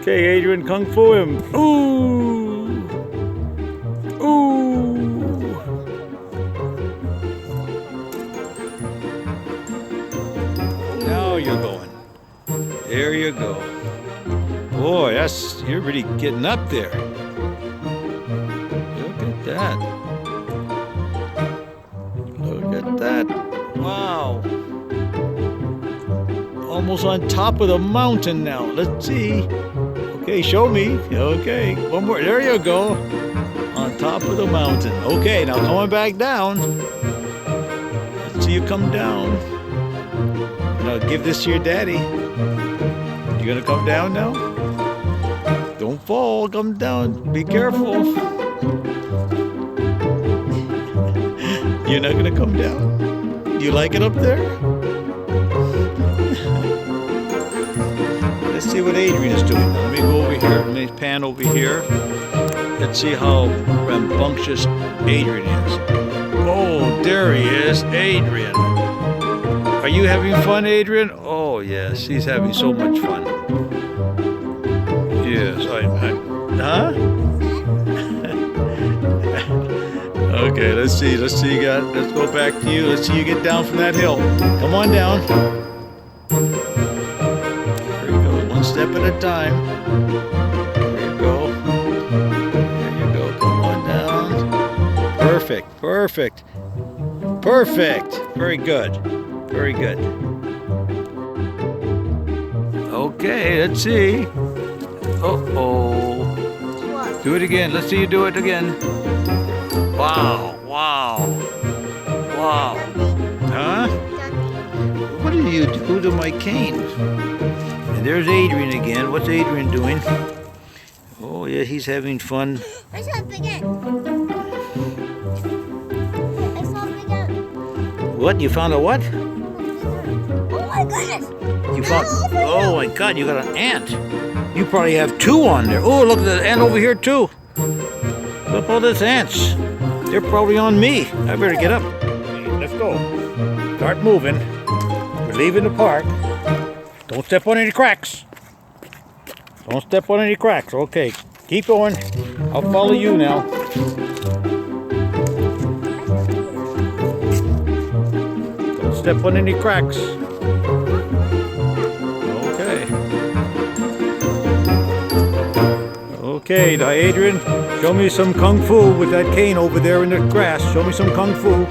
Okay, Adrian, kung fu him. Ooh! Ooh! Now you're going. There you go. Boy, you're really getting up there. Look at that. Look at that. Wow. Almost on top of the mountain now. Let's see. Okay, show me. Okay, one more. There you go. On top of the mountain. Okay, now coming back down. Let's see you come down. Now give this to your daddy. You gonna come down now? Don't fall. Come down. Be careful. You're not gonna come down? You like it up there? Let's see what Adrian is doing. Let me go over here. Let me pan over here. Let's see how rambunctious Adrian is. Oh, there he is, Adrian. Are you having fun, Adrian? Oh, yes, he's having so much fun. Yes, huh? Okay, let's see. Let's go back to you. Let's see you get down from that hill. Come on down. One step at a time. There you go. There you go. Come on down. Perfect. Perfect. Perfect. Very good. Very good. Okay, let's see. Uh-oh. Do it again. Let's see you do it again. Wow. Wow. Wow. Huh? What did you do to my cane? And there's Adrian again. What's Adrian doing? Oh, yeah, he's having fun. I saw it again. I saw it again. What? You found a what? Oh my goodness. You found... Oh my God, you got an ant. You probably have two on there. Oh, look at the ant over here too. Look at all these ants. They're probably on me. I better get up. Let's go. Start moving. We're leaving the park. Don't step on any cracks. Don't step on any cracks. Okay, keep going. I'll follow you now. Don't step on any cracks. Okay. Okay, now Adrian, show me some kung fu with that cane over there in the grass. Show me some kung fu.